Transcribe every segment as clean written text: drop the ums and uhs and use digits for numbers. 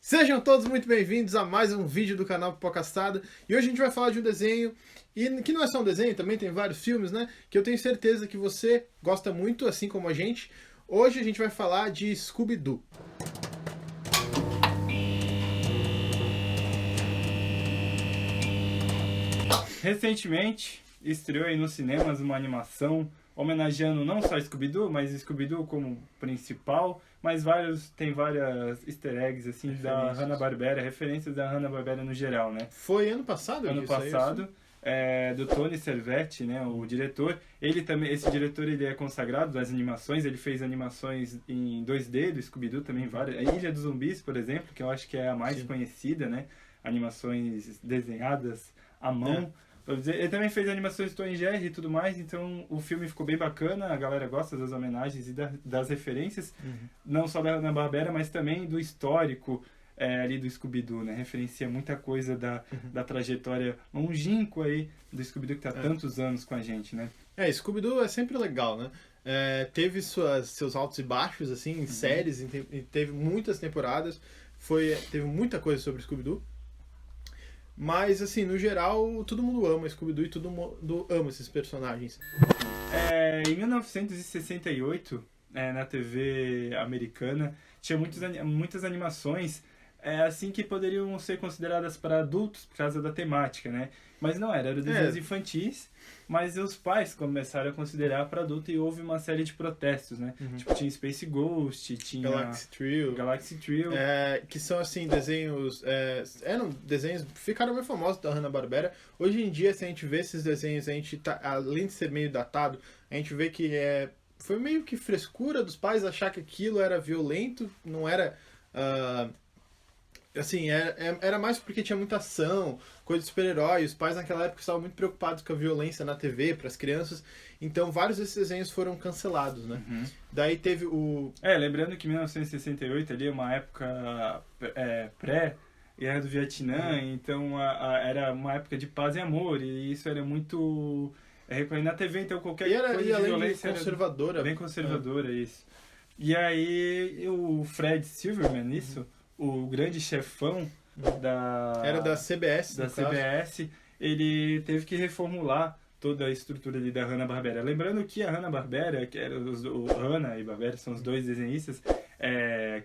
Sejam todos muito bem-vindos a mais um vídeo do canal Pipocastada. E hoje a gente vai falar de um desenho, e que não é só um desenho, também tem vários filmes, né? Que eu tenho certeza que você gosta muito, assim como a gente. Hoje a gente vai falar de Scooby-Doo. Recentemente, estreou aí nos cinemas uma animação homenageando não só Scooby-Doo, mas Scooby-Doo como principal, mas tem várias easter eggs assim da Hanna-Barbera, referências da Hanna-Barbera no geral, né? Foi ano passado? Ano passado, do Tony Servetti, né, o diretor. Esse diretor ele é consagrado das animações, ele fez animações em 2D do Scooby-Doo também, várias. A Ilha dos Zumbis, por exemplo, que eu acho que é a mais conhecida, né? Animações desenhadas à mão. Ele também fez animações de Tom e Jerry e tudo mais, então o filme ficou bem bacana, a galera gosta das homenagens e das referências, não só da Hanna-Barbera, mas também do histórico ali do Scooby-Doo, né? Referencia muita coisa da trajetória longínqua aí do Scooby-Doo que tá há tantos anos com a gente, né? Scooby-Doo é sempre legal, né? Teve seus altos e baixos, assim, em séries, e teve muitas temporadas, teve muita coisa sobre Scooby-Doo. Mas, assim, no geral, todo mundo ama Scooby-Doo e todo mundo ama esses personagens. Em 1968, na TV americana, tinha muitas animações assim que poderiam ser consideradas para adultos por causa da temática, né? Mas não eram desenhos infantis, mas os pais começaram a considerar para adulto e houve uma série de protestos, né? Tipo, tinha Space Ghost, tinha Galaxy Trio. Que são, assim, desenhos... eram desenhos... Ficaram bem famosos da Hanna-Barbera. Hoje em dia, se a gente vê esses desenhos, a gente além de ser meio datado, a gente vê que foi meio que frescura dos pais achar que aquilo era violento, não era... assim, era mais porque tinha muita ação, coisa de super-herói. Os pais naquela época estavam muito preocupados com a violência na TV para as crianças. Então vários desses desenhos foram cancelados, né? Daí teve o... lembrando que 1968 ali é uma época pré-guerra do Vietnã, então era uma época de paz e amor, e isso era muito recorrente na TV, então qualquer coisa de violência conservadora. Era bem conservadora, isso. E aí o Fred Silverman, o grande chefão Era da CBS, ele teve que reformular toda a estrutura ali da Hanna-Barbera. Lembrando que a Hanna-Barbera, que era o Hanna e Barbera, são os dois desenhistas,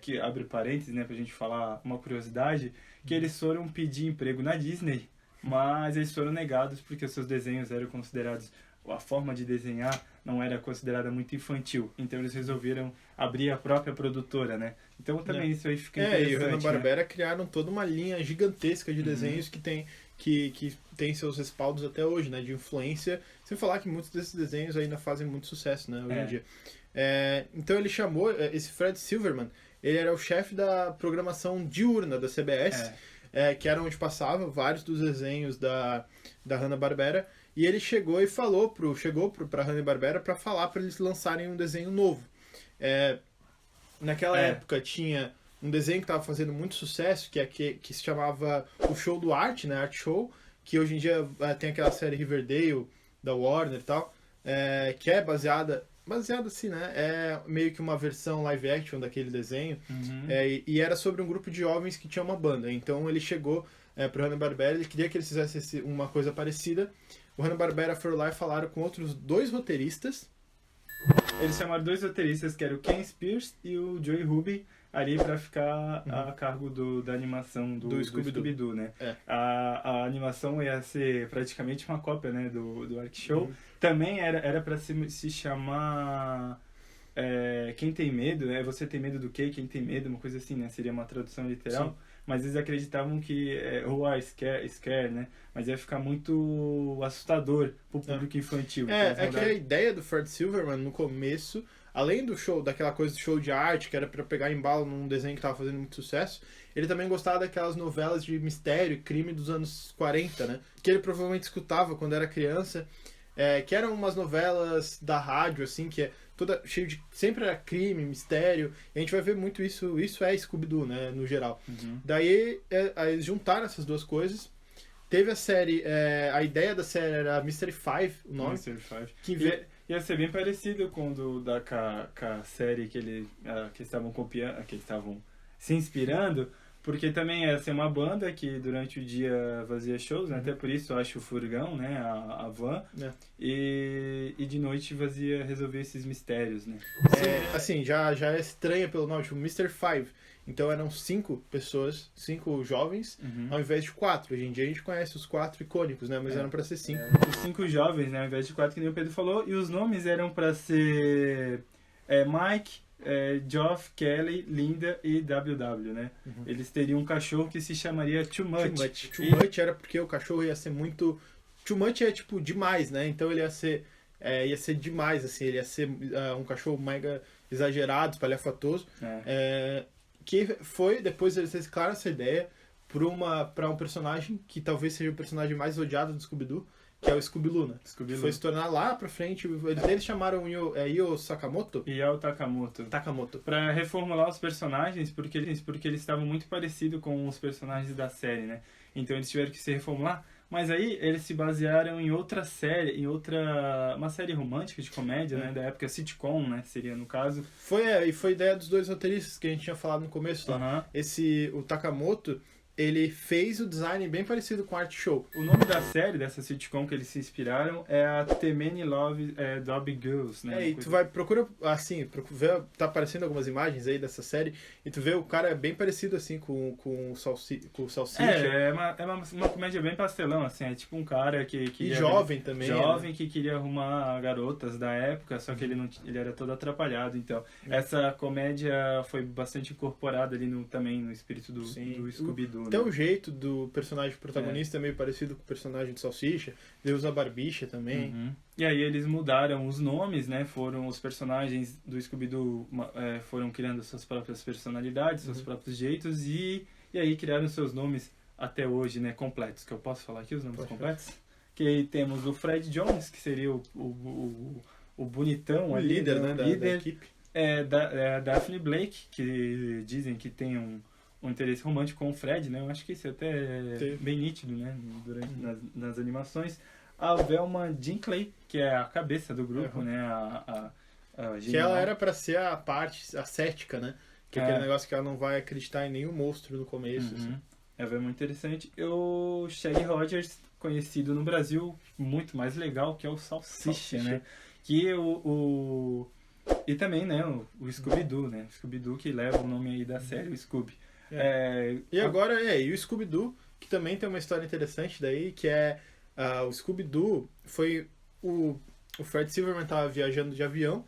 que abre parênteses, né, pra gente falar uma curiosidade, que eles foram pedir emprego na Disney, mas eles foram negados porque os seus desenhos eram considerados, a forma de desenhar não era considerada muito infantil, então eles resolveram abrir a própria produtora, né? Então também isso aí fica interessante. E o Hanna-Barbera criaram toda uma linha gigantesca de desenhos que tem seus respaldos até hoje, né? De influência, sem falar que muitos desses desenhos ainda fazem muito sucesso, né? Hoje em dia. Então ele chamou, esse Fred Silverman, ele era o chefe da programação diurna da CBS, que era onde passava vários dos desenhos da Hanna-Barbera. E ele chegou e chegou pra Hanna-Barbera para falar para eles lançarem um desenho novo. Naquela época tinha um desenho que estava fazendo muito sucesso, que se chamava O Show do Art, né? Art Show, que hoje em dia tem aquela série Riverdale, da Warner e tal, que é baseada assim, né? É meio que uma versão live action daquele desenho. E era sobre um grupo de jovens que tinha uma banda. Então ele chegou pro Hanna-Barbera, ele queria que eles fizessem uma coisa parecida. O Hanna-Barbera foram lá e falaram com outros 2 roteiristas. Eles chamaram 2 roteiristas, que era o Ken Spears e o Joey Ruby, ali para ficar a cargo da animação do Scooby-Doo, né? A animação ia ser praticamente uma cópia, né, do Art Show. Também era para se chamar Quem Tem Medo, né? Você tem medo do quê? Quem tem medo, uma coisa assim, né? Seria uma tradução literal. Sim. Mas eles acreditavam que who are scare, né? Mas ia ficar muito assustador pro público infantil. Que a ideia do Fred Silverman no começo, além do show, daquela coisa de show de arte, que era pra pegar embalo num desenho que tava fazendo muito sucesso, ele também gostava daquelas novelas de mistério e crime dos anos 40, né? Que ele provavelmente escutava quando era criança, que eram umas novelas da rádio, assim, que toda cheio de... Sempre era crime, mistério, e a gente vai ver muito isso é Scooby-Doo, né, no geral. Daí, eles juntaram essas duas coisas. Teve a série, a ideia da série era Mystery 5, o nome. Mystery 5. Ia ser bem parecido com a série que eles estavam copiando, que eles estavam se inspirando, Porque também ia ser uma banda que durante o dia fazia shows, né? Até por isso eu acho o furgão, né? A van. É. E de noite resolver esses mistérios, né? Assim, já é estranha pelo nome, tipo, Mr. Five. Então eram 5 pessoas, 5 jovens, ao invés de 4. Hoje em dia a gente conhece os 4 icônicos, né? Mas eram pra ser 5. Os 5 jovens, né? Ao invés de 4, que nem o Pedro falou. E os nomes eram pra ser Mike, Geoff, Kelly, Linda e WW, né? Eles teriam um cachorro que se chamaria Too Much. Too Much era porque o cachorro ia ser muito... Too Much é tipo demais, né? Então ele ia ser demais, assim. Ele ia ser um cachorro mega exagerado, espalhafatoso. Que foi, depois eles reciclaram essa ideia pra um personagem que talvez seja o personagem mais odiado do Scooby-Doo, que é o Scooby-Loo, né? Foi se tornar lá pra frente. Eles chamaram Io Sakamoto? Io Takamoto. Pra reformular os personagens, porque eles estavam muito parecidos com os personagens da série, né? Então eles tiveram que se reformular. Mas aí eles se basearam em outra série, uma série romântica de comédia, né? Da época sitcom, né? Seria no caso. E foi ideia dos dois roteiristas que a gente tinha falado no começo lá. O Takamoto, ele fez o design bem parecido com Art Show. O nome da série, dessa sitcom que eles se inspiraram, é a The Many Love Dobby Girls, né? E tu procura, assim, tá aparecendo algumas imagens aí dessa série, e tu vê o cara bem parecido, assim, com o Salsicha. É uma comédia bem pastelão, assim, é tipo um cara que e jovem também. Jovem, né? Que queria arrumar garotas da época, só que ele era todo atrapalhado, então. Essa comédia foi bastante incorporada ali também no espírito do Scooby-Doo. Até o jeito do personagem protagonista é meio parecido com o personagem de Salsicha. Ele usa a barbicha também. E aí eles mudaram os nomes, né? Os personagens do Scooby-Doo foram criando suas próprias personalidades, seus próprios jeitos, e aí criaram seus nomes até hoje, né? Completos. Que eu posso falar aqui os nomes completos? Que aí temos o Fred Jones, que seria o bonitão o ali, líder, né? Da equipe. A Daphne Blake, que dizem que tem um interesse romântico com o Fred, né? Eu acho que isso até é bem nítido, né? Nas animações. A Velma Dinkley, que é a cabeça do grupo, né? Que ela era pra ser a parte cética, né? Que é aquele negócio que ela não vai acreditar em nenhum monstro no começo. Assim. É muito interessante. E o Shaggy Rogers, conhecido no Brasil, muito mais legal, que é o Salsicha, né? Que e também, né? O Scooby-Doo, né? Scooby-Doo que leva o nome aí da série, o Scooby. E agora, e o Scooby-Doo, que também tem uma história interessante daí, que é o Scooby-Doo foi o Fred Silverman tava viajando de avião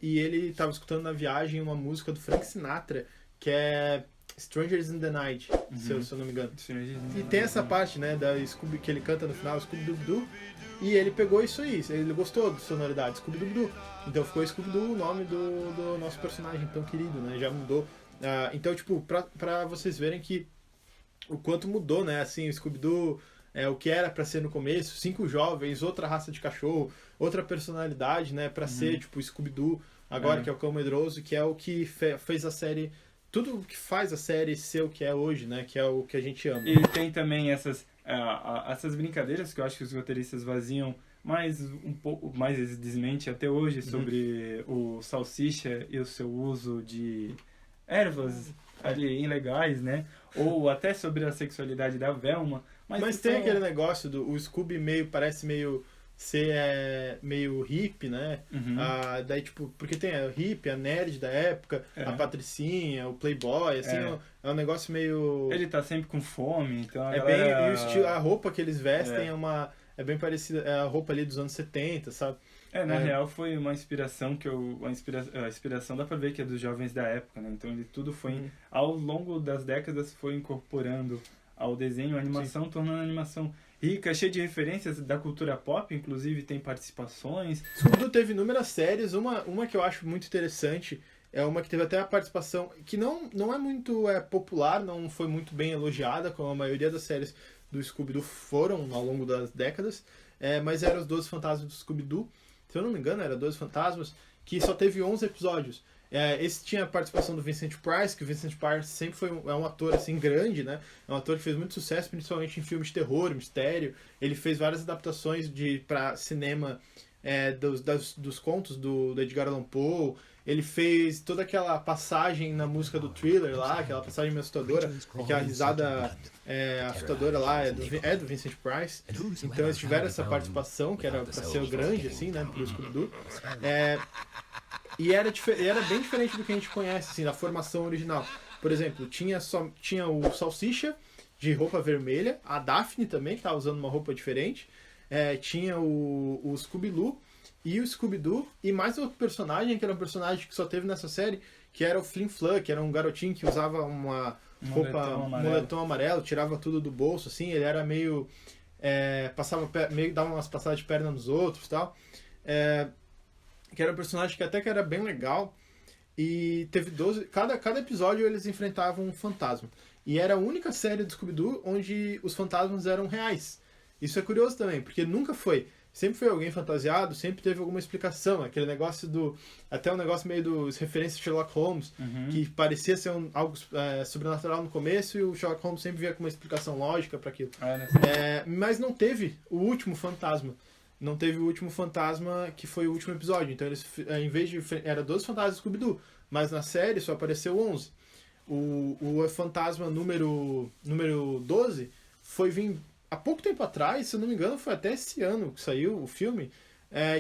e ele tava escutando na viagem uma música do Frank Sinatra, que é Strangers in the Night, se eu não me engano. E tem essa parte, né, da Scooby que ele canta no final, Scooby-Doo, e ele pegou isso aí, ele gostou da sonoridade, Scooby-Doo. Então ficou Scooby-Doo o nome do nosso personagem tão querido, né, já mudou. Então, tipo, pra vocês verem que o quanto mudou, né, assim, o Scooby-Doo, o que era pra ser no começo, 5 jovens, outra raça de cachorro, outra personalidade, né, pra ser, tipo, Scooby-Doo, agora que é o Cão Medroso, que é o que fez a série, tudo o que faz a série ser o que é hoje, né, que é o que a gente ama. E tem também essas brincadeiras que eu acho que os roteiristas faziam um pouco mais desmente até hoje sobre o Salsicha e o seu uso de ervas ali ilegais, né? Ou até sobre a sexualidade da Velma. Mas tem aquele negócio o Scooby parece meio ser meio hippie, né? Daí, tipo, porque tem a hippie, a nerd da época, a patricinha, o playboy, assim, é um negócio meio... Ele tá sempre com fome, então e o estilo, a roupa que eles vestem é bem parecida, é a roupa ali dos anos 70, sabe? Na real foi uma inspiração a inspiração dá pra ver que é dos jovens da época, né? Então ele tudo foi, ao longo das décadas, foi incorporando ao desenho, a animação, tornando a animação rica, cheia de referências da cultura pop, inclusive tem participações. Scooby-Doo teve inúmeras séries, uma que eu acho muito interessante, é uma que teve até a participação, que não é muito popular, não foi muito bem elogiada, como a maioria das séries do Scooby-Doo foram ao longo das décadas, mas era Os 12 Fantasmas do Scooby-Doo. Se eu não me engano, era 12 Fantasmas, que só teve 11 episódios. Esse tinha a participação do Vincent Price, que o Vincent Price sempre foi um ator assim grande, né? É um ator que fez muito sucesso, principalmente em filmes de terror, mistério. Ele fez várias adaptações para cinema dos contos do Edgar Allan Poe. Ele fez toda aquela passagem na música do Thriller lá, aquela passagem meio assustadora, aquela risada assustadora lá é do Vincent Price. Então eles tiveram essa participação, que era pra ser grande, assim, né, pro Scooby-Doo. E era bem diferente do que a gente conhece, assim, da formação original. Por exemplo, tinha o Salsicha, de roupa vermelha, a Daphne também, que tava usando uma roupa diferente, tinha o Scooby-Doo e o Scooby-Doo, e mais outro personagem, que era um personagem que só teve nessa série, que era o Flim Flam, que era um garotinho que usava uma roupa, moletom amarelo, tirava tudo do bolso, assim, ele era meio... dava umas passadas de perna nos outros e tal. Que era um personagem que até que era bem legal, e teve 12... Cada episódio eles enfrentavam um fantasma. E era a única série do Scooby-Doo onde os fantasmas eram reais. Isso é curioso também, porque nunca foi. Sempre foi alguém fantasiado, sempre teve alguma explicação. Aquele negócio até um negócio meio dos referências de Sherlock Holmes, que parecia ser algo sobrenatural no começo, e o Sherlock Holmes sempre via com uma explicação lógica para aquilo. Mas não teve o último fantasma. Não teve o último fantasma, que foi o último episódio. Então, eles, em vez de... Era 12 fantasmas do Scooby-Doo, mas na série só apareceu 11. O fantasma número 12 foi vir há pouco tempo atrás, se eu não me engano, foi até esse ano que saiu o filme,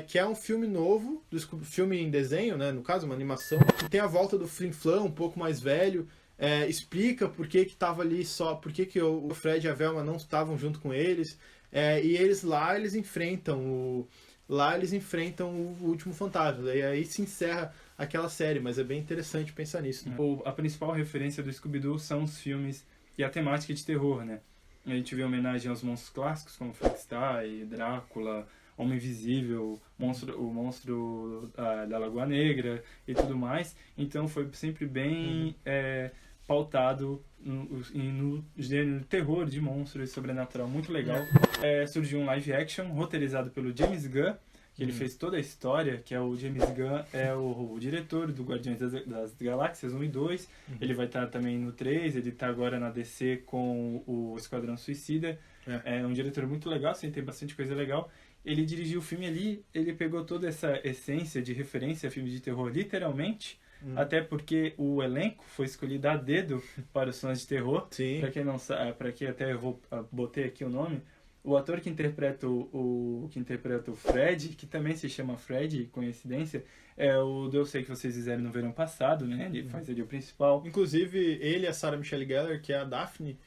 que é um filme novo, filme em desenho, né, no caso, uma animação, que tem a volta do Flim Flam, um pouco mais velho, explica por que tava ali por que o Fred e a Velma não estavam junto com eles, e eles enfrentam o último fantasma, e aí se encerra aquela série, mas é bem interessante pensar nisso. Né? A principal referência do Scooby-Doo são os filmes e a temática de terror, né? A gente vê homenagem aos monstros clássicos, como Frankenstein, Drácula, Homem Invisível, o monstro da Lagoa Negra e tudo mais. Então foi sempre bem pautado no gênero terror de monstros e sobrenatural, muito legal. Surgiu um live action roteirizado pelo James Gunn, que ele fez toda a história, que é o James Gunn, é o diretor do Guardiões das Galáxias 1 e 2. Ele vai estar também no 3, ele está agora na DC com o Esquadrão Suicida. É um diretor muito legal, assim, tem bastante coisa legal. Ele dirigiu o filme ali, ele pegou toda essa essência de referência a filmes de terror, literalmente, até porque o elenco foi escolhido a dedo para os fãs de terror. Para quem não sabe, para quem até eu botei aqui o nome, o ator que interpreta o Fred, que também se chama Fred, coincidência, é o Eu Sei Que Vocês Fizeram no Verão Passado, né? Ele faz ali o principal. Inclusive, ele e a Sarah Michelle Gellar, que é a Daphne,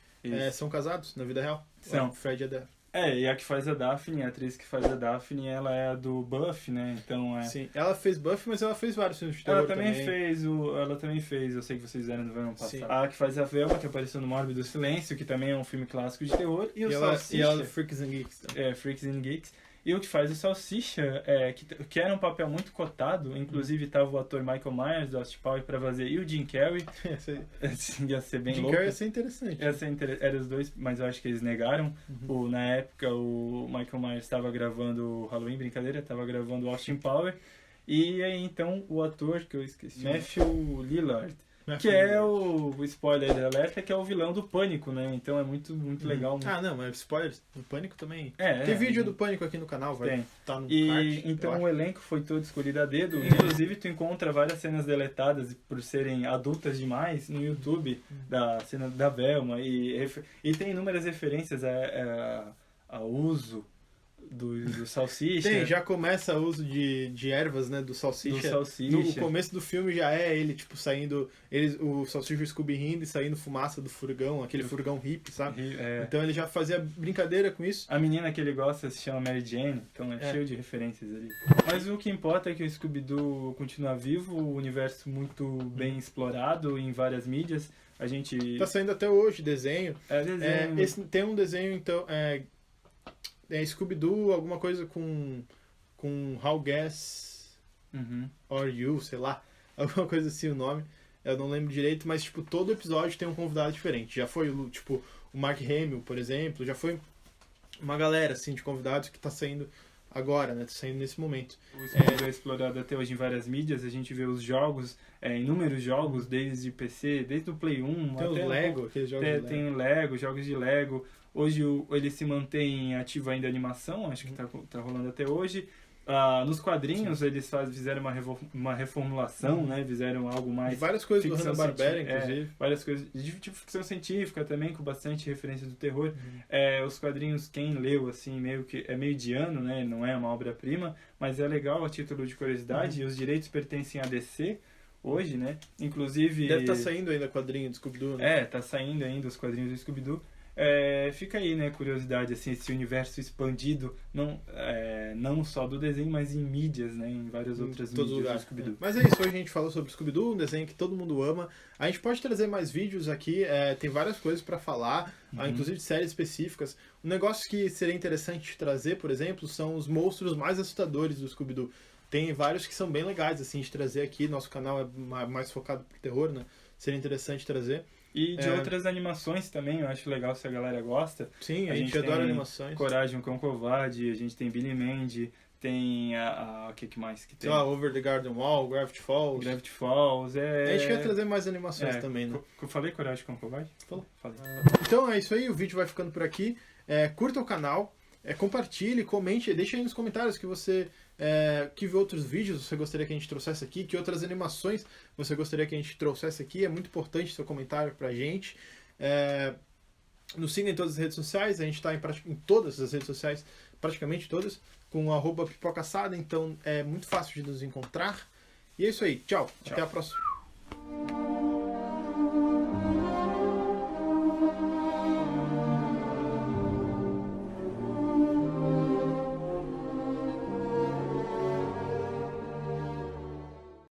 são casados na vida real. São. O Fred e a Daphne. E a que faz a Daphne, a atriz que faz a Daphne, ela é a do Buffy, né? Então Sim, ela fez Buffy, mas ela fez vários filmes de terror também. Ela também fez Eu Sei Que Vocês Fizeram no Verão Passado. A que faz a Velma, que apareceu no Mórbido Silêncio, que também é um filme clássico de terror. E ela é Freaks and Geeks também. Freaks and Geeks. E o que faz o Salsicha, que era um papel muito cotado, inclusive estava o ator Michael Myers, do Austin Powers, para fazer, e o Jim Carrey. Ia ser bem louco. Jim Carrey ia ser interessante. Eram os dois, mas eu acho que eles negaram. Na época, o Michael Myers estava gravando o Halloween, estava gravando o Austin Powers. E aí, então, o ator, que eu esqueci, Matthew Lillard, que é o spoiler da alerta, que é o vilão do Pânico, né? Então é muito legal. Não, mas spoilers do Pânico também. Tem vídeo do Pânico aqui no canal, vai estar no card. Então o elenco foi todo escolhido a dedo. Inclusive tu encontra várias cenas deletadas por serem adultas demais no YouTube, da cena da Velma. E tem inúmeras referências ao uso do Salsicha. Já começa o uso de ervas, né, do Salsicha. No começo do filme já é ele, tipo, saindo... o Salsicha e o Scooby rindo e saindo fumaça do furgão, aquele furgão hippie, sabe? Então ele já fazia brincadeira com isso. A menina que ele gosta se chama Mary Jane, então é cheio de referências ali. Mas o que importa é que o Scooby-Doo continua vivo, o universo muito bem explorado em várias mídias. A gente... Tá saindo até hoje desenho. Tem um desenho, então... Scooby-Doo, alguma coisa com How Guess or You, sei lá, alguma coisa assim o nome, eu não lembro direito, mas tipo, todo episódio tem um convidado diferente. Já foi tipo o Mark Hamill, por exemplo, já foi uma galera assim de convidados que tá saindo agora, né, tá saindo nesse momento. O Scooby-Doo é explorado até hoje em várias mídias, a gente vê os jogos, inúmeros jogos, desde PC, desde o Play 1, tem até os Lego, aqueles jogos de Lego. Tem Lego, jogos de Lego. Hoje ele se mantém ativo ainda a animação, acho que tá rolando até hoje. Nos quadrinhos eles fizeram uma reformulação, né? Fizeram algo mais... Várias coisas do ficção Hanna-Barbera, inclusive. Várias coisas de tipo ficção científica também, com bastante referência do terror. Os quadrinhos, quem leu, assim, meio que é mediano, né? Não é uma obra-prima, mas é legal a título de curiosidade. E os direitos pertencem à DC hoje, né? Inclusive... Deve estar saindo ainda quadrinho do Scooby-Doo, né? tá saindo ainda os quadrinhos do Scooby-Doo. Fica aí, né, curiosidade, assim, esse universo expandido, não só do desenho, mas em mídias, né, em várias outras mídias do Scooby-Doo. Mas é isso, hoje a gente falou sobre o Scooby-Doo, um desenho que todo mundo ama. A gente pode trazer mais vídeos aqui, tem várias coisas pra falar, inclusive de séries específicas. Um negócio que seria interessante trazer, por exemplo, são os monstros mais assustadores do Scooby-Doo. Tem vários que são bem legais, assim, de trazer aqui. Nosso canal é mais focado pro terror, né? Seria interessante trazer. E de outras animações também, eu acho legal se a galera gosta. Sim, a gente adora animações. Coragem, o Cão Covarde, a gente tem Billy Mandy, tem o que mais que tem? Over the Garden Wall, Gravity Falls. Gravity Falls, A gente quer trazer mais animações também, né? Eu falei Coragem, o Cão Covarde? Falou. Falei. Então é isso aí, o vídeo vai ficando por aqui. Curta o canal, compartilhe, comente, deixa aí nos comentários que você... que outros vídeos você gostaria que a gente trouxesse aqui, que outras animações você gostaria que a gente trouxesse aqui. É muito importante seu comentário pra gente. Nos siga em todas as redes sociais, a gente está em todas as redes sociais, praticamente todas, com @pipocassada, então é muito fácil de nos encontrar. E é isso aí, tchau. Até a próxima.